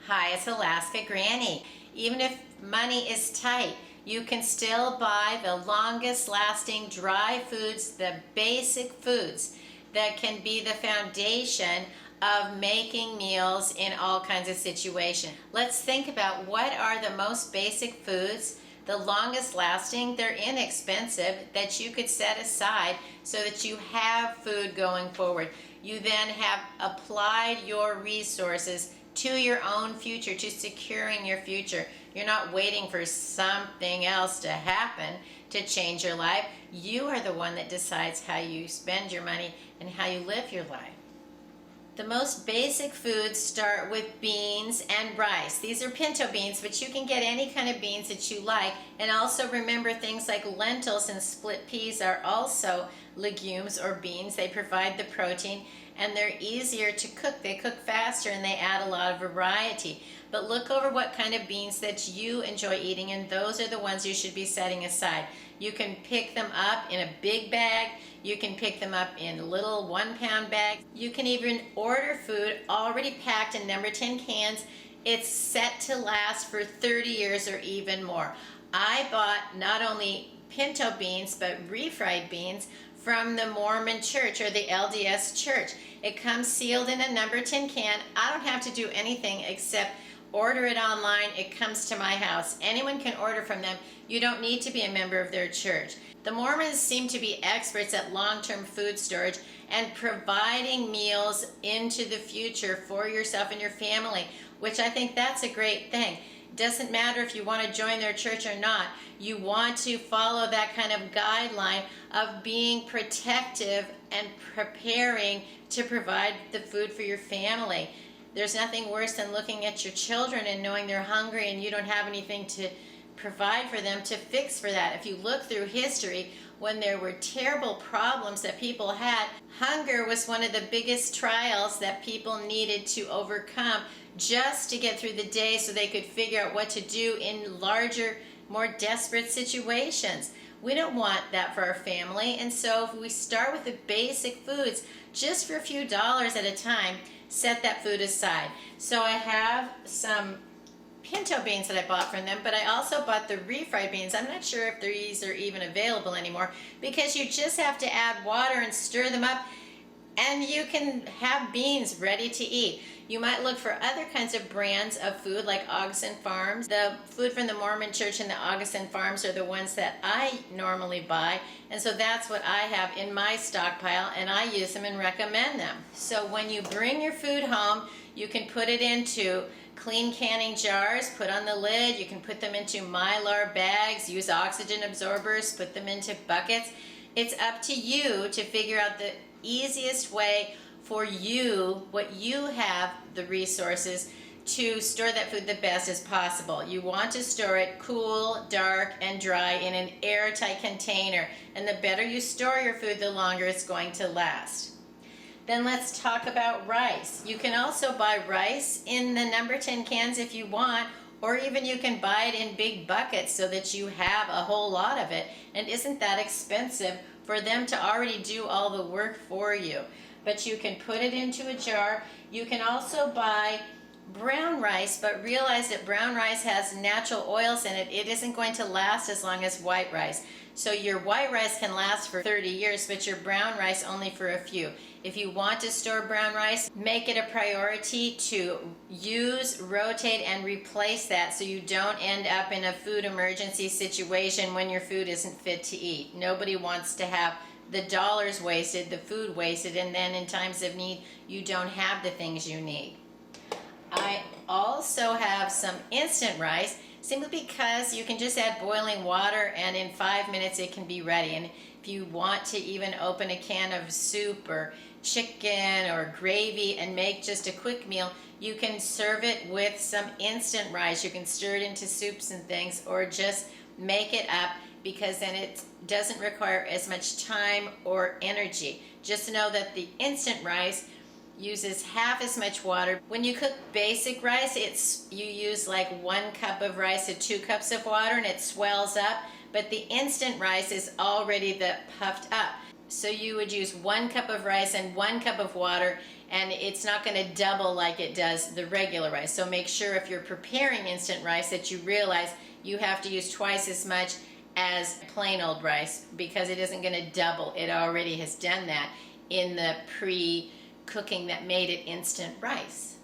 Hi, it's Alaska Granny. Even if money is tight, you can still buy the longest lasting dry foods, the basic foods that can be the foundation of making meals in all kinds of situations. Let's think about what are the most basic foods, the longest lasting, they're inexpensive, that you could set aside so that you have food going forward. You then have applied your resources to your own future, to securing your future. You're not waiting for something else to happen to change your life. You are the one that decides how you spend your money and how you live your life. The most basic foods start with beans and rice. These are pinto beans, but you can get any kind of beans that you like. And also remember, things like lentils and split peas are also legumes or beans. They provide the protein and they're easier to cook. They cook faster and they add a lot of variety. But look over what kind of beans that you enjoy eating, and those are the ones you should be setting aside. You can pick them up in a big bag. You can pick them up in little 1-pound bags. You can even order food already packed in number 10 cans. It's set to last for 30 years or even more. I bought not only pinto beans but refried beans from the Mormon church or the LDS church. It comes sealed in a number 10 can. I don't have to do anything except order it online. It comes to my house. Anyone can order from them. You don't need to be a member of their church. The Mormons seem to be experts at long-term food storage and providing meals into the future for yourself and your family, which I think that's a great thing. Doesn't matter if you want to join their church or not. You want to follow that kind of guideline of being protective and preparing to provide the food for your family. There's nothing worse than looking at your children and knowing they're hungry and you don't have anything to provide for them to fix for that. If you look through history, when there were terrible problems that people had, hunger was one of the biggest trials that people needed to overcome just to get through the day so they could figure out what to do in larger, more desperate situations. We don't want that for our family, and so if we start with the basic foods, just for a few dollars at a time, set that food aside. So I have some pinto beans that I bought from them, but I also bought the refried beans. I'm not sure if these are even available anymore, because you just have to add water and stir them up and you can have beans ready to eat. You might look for other kinds of brands of food like Augustin Farms. The food from the Mormon Church and the Augustin Farms are the ones that I normally buy, and so that's what I have in my stockpile, and I use them and recommend them. So when you bring your food home, you can put it into clean canning jars, put on the lid. You can put them into Mylar bags, use oxygen absorbers, put them into buckets. It's up to you to figure out the easiest way for you, what you have the resources to store that food the best as possible. You want to store it cool, dark, and dry in an airtight container. And the better you store your food, the longer it's going to last. Then let's talk about rice. You can also buy rice in the number 10 cans if you want, or even you can buy it in big buckets so that you have a whole lot of it. And isn't that expensive for them to already do all the work for you? But you can put it into a jar. You can also buy brown rice, but realize that brown rice has natural oils in it. It isn't going to last as long as white rice. So your white rice can last for 30 years, but your brown rice only for a few. If you want to store brown rice, make it a priority to use, rotate, and replace that so you don't end up in a food emergency situation when your food isn't fit to eat. Nobody wants to have the dollars wasted, the food wasted, and then in times of need, you don't have the things you need. I also have some instant rice, simply because you can just add boiling water and in 5 minutes it can be ready. And if you want to even open a can of soup or chicken or gravy and make just a quick meal, you can serve it with some instant rice. You can stir it into soups and things, or just make it up, because then it doesn't require as much time or energy. Just know that the instant rice uses half as much water. When you cook basic rice, you use like 1 cup of rice to 2 cups of water and it swells up, but the instant rice is already puffed up. So you would use 1 cup of rice and 1 cup of water and it's not going to double like it does the regular rice. So make sure if you're preparing instant rice that you realize you have to use twice as much as plain old rice, because it isn't going to double. It already has done that in the pre-cooking that made it instant rice.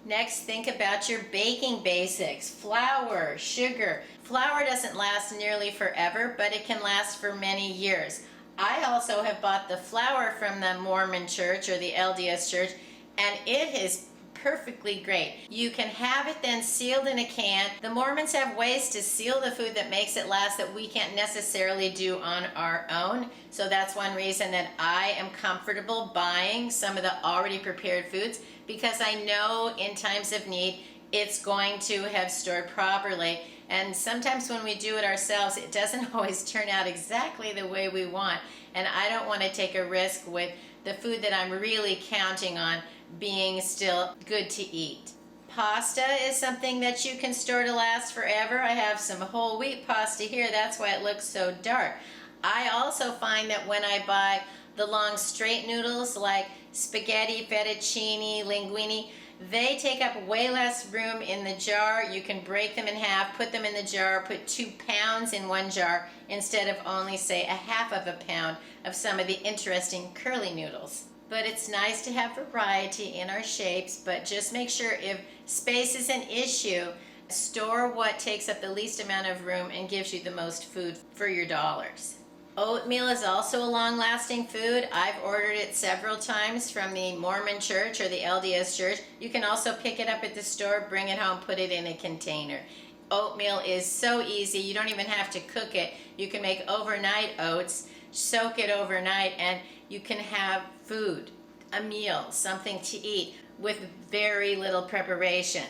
Next, think about your baking basics. Flour, sugar. Flour doesn't last nearly forever, but it can last for many years. I also have bought the flour from the Mormon church or the LDS church, and it is perfectly great. You can have it then sealed in a can. The Mormons have ways to seal the food that makes it last that we can't necessarily do on our own. So that's one reason that I am comfortable buying some of the already prepared foods, because I know in times of need it's going to have stored properly. And sometimes when we do it ourselves, it doesn't always turn out exactly the way we want. And I don't want to take a risk with the food that I'm really counting on being still good to eat. Pasta is something that you can store to last forever. I have some whole wheat pasta here. That's why it looks so dark. I also find that when I buy the long straight noodles like spaghetti, fettuccine, linguine, they take up way less room in the jar. You can break them in half, put them in the jar, put 2 pounds in one jar instead of only, say, a half of a pound of some of the interesting curly noodles. But it's nice to have variety in our shapes, but just make sure if space is an issue, store what takes up the least amount of room and gives you the most food for your dollars. Oatmeal is also a long-lasting food. I've ordered it several times from the Mormon church or the LDS church. You can also pick it up at the store, bring it home, put it in a container. Oatmeal is so easy. You don't even have to cook it. You can make overnight oats, soak it overnight, and you can have food, a meal, something to eat with very little preparation.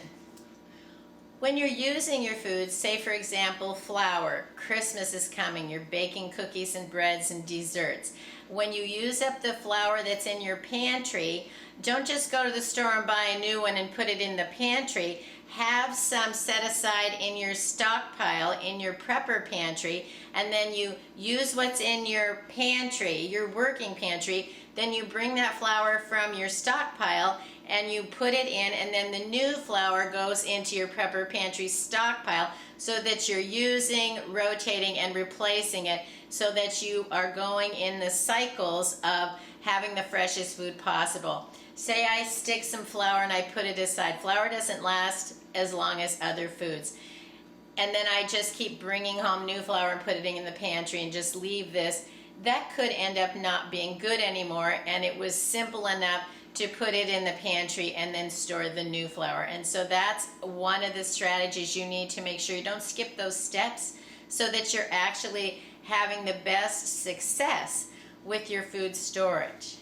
When you're using your foods, say for example flour, Christmas is coming, you're baking cookies and breads and desserts. When you use up the flour that's in your pantry, don't just go to the store and buy a new one and put it in the pantry. Have some set aside in your stockpile, in your prepper pantry, and then you use what's in your pantry, your working pantry, then you bring that flour from your stockpile and you put it in, and then the new flour goes into your prepper pantry stockpile, so that you're using, rotating, and replacing it, so that you are going in the cycles of having the freshest food possible. Say I stick some flour and I put it aside. Flour doesn't last as long as other foods. And then I just keep bringing home new flour and putting it in the pantry and just leave this. That could end up not being good anymore, and it was simple enough to put it in the pantry and then store the new flour. And so that's one of the strategies you need to make sure you don't skip those steps, so that you're actually having the best success with your food storage.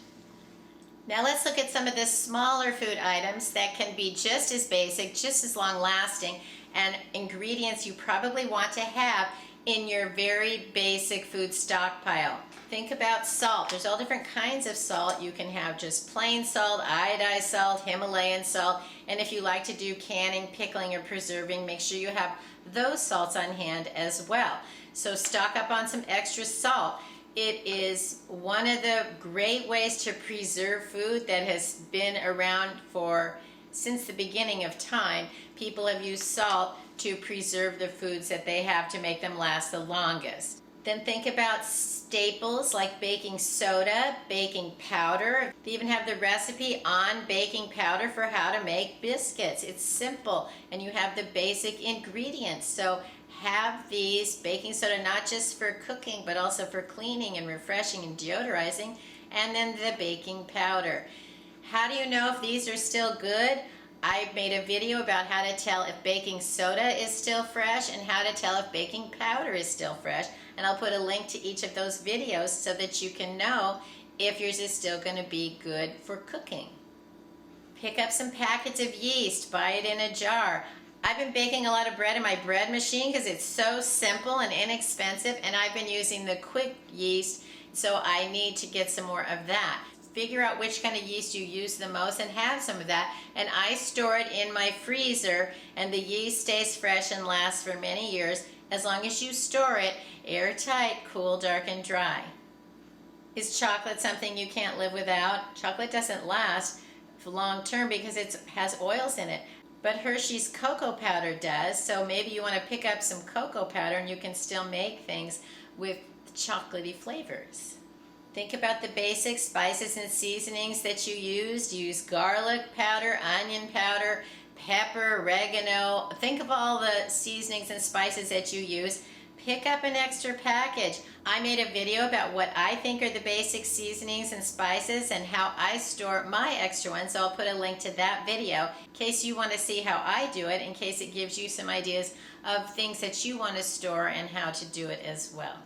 Now let's look at some of the smaller food items that can be just as basic, just as long lasting, and ingredients you probably want to have in your very basic food stockpile. Think about salt. There's all different kinds of salt. You can have just plain salt, iodized salt, Himalayan salt, and if you like to do canning, pickling, or preserving, make sure you have those salts on hand as well. So stock up on some extra salt. It is one of the great ways to preserve food that has been around since the beginning of time. People have used salt to preserve the foods that they have to make them last the longest. Then think about staples like baking soda, baking powder. They even have the recipe on baking powder for how to make biscuits. It's simple, and you have the basic ingredients. So have these baking soda not just for cooking, but also for cleaning and refreshing and deodorizing, and then the baking powder. How do you know if these are still good? I made a video about how to tell if baking soda is still fresh and how to tell if baking powder is still fresh. And I'll put a link to each of those videos so that you can know if yours is still going to be good for cooking. Pick up some packets of yeast, buy it in a jar. I've been baking a lot of bread in my bread machine because it's so simple and inexpensive, and I've been using the quick yeast, so I need to get some more of that. Figure out which kind of yeast you use the most and have some of that. And I store it in my freezer, and the yeast stays fresh and lasts for many years as long as you store it airtight, cool, dark, and dry. Is chocolate something you can't live without? Chocolate doesn't last long term because it has oils in it. But Hershey's cocoa powder does, so maybe you want to pick up some cocoa powder and you can still make things with chocolatey flavors. Think about the basic spices and seasonings that you use. Use garlic powder, onion powder, pepper, oregano. Think of all the seasonings and spices that you use. Pick up an extra package. I made a video about what I think are the basic seasonings and spices and how I store my extra ones, so I'll put a link to that video in case you want to see how I do it, in case it gives you some ideas of things that you want to store and how to do it as well.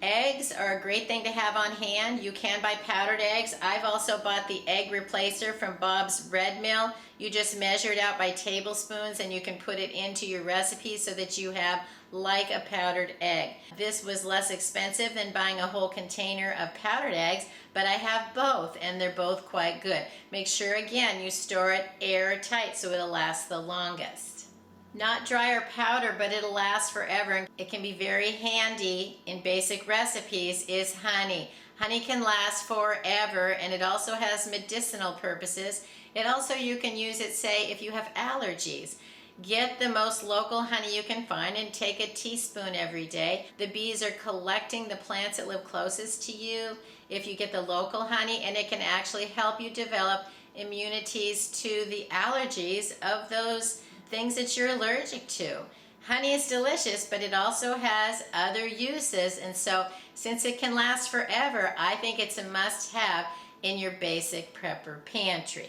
Eggs are a great thing to have on hand. You can buy powdered eggs. I've also bought the egg replacer from Bob's Red Mill. You just measure it out by tablespoons and you can put it into your recipe so that you have like a powdered egg. This was less expensive than buying a whole container of powdered eggs, but I have both and they're both quite good. Make sure again you store it airtight so it'll last the longest. Not dry or powder, but it'll last forever and it can be very handy in basic recipes, is honey. Honey can last forever and it also has medicinal purposes. It also, you can use it, say, if you have allergies. Get the most local honey you can find and take a teaspoon every day. The bees are collecting the plants that live closest to you if you get the local honey, and it can actually help you develop immunities to the allergies of those things that you're allergic to. Honey is delicious, but it also has other uses, and so since it can last forever, I think it's a must-have in your basic prepper pantry.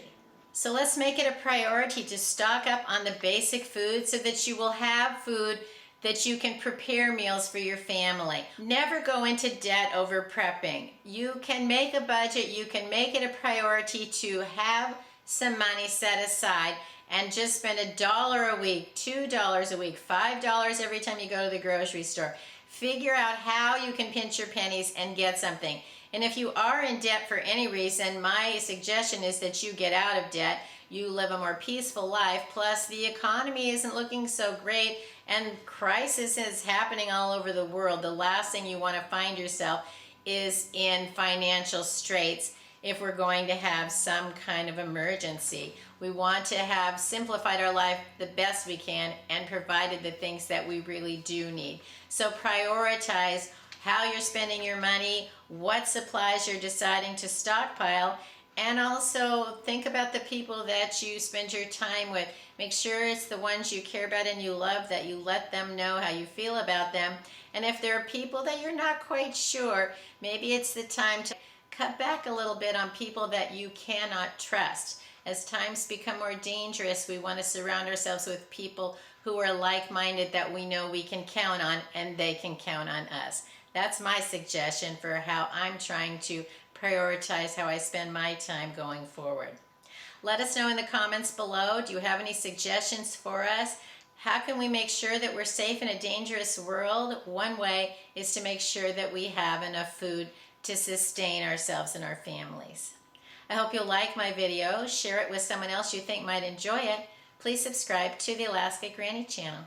So let's make it a priority to stock up on the basic food so that you will have food that you can prepare meals for your family. Never go into debt over prepping. You can make a budget, you can make it a priority to have some money set aside and just spend $1 a week, $2 a week, $5 every time you go to the grocery store. Figure out how you can pinch your pennies and get something. And if you are in debt for any reason, my suggestion is that you get out of debt. You live a more peaceful life. Plus, the economy isn't looking so great and crisis is happening all over the world. The last thing you want to find yourself is in financial straits if we're going to have some kind of emergency. We want to have simplified our life the best we can and provided the things that we really do need. So prioritize how you're spending your money, what supplies you're deciding to stockpile, and also think about the people that you spend your time with. Make sure it's the ones you care about and you love, that you let them know how you feel about them. And if there are people that you're not quite sure, maybe it's the time to cut back a little bit on people that you cannot trust. As times become more dangerous, we want to surround ourselves with people who are like-minded that we know we can count on and they can count on us. That's my suggestion for how I'm trying to prioritize how I spend my time going forward. Let us know in the comments below. Do you have any suggestions for us? How can we make sure that we're safe in a dangerous world? One way is to make sure that we have enough food to sustain ourselves and our families. I hope you'll like my video, share it with someone else you think might enjoy it. Please subscribe to the Alaska Granny channel.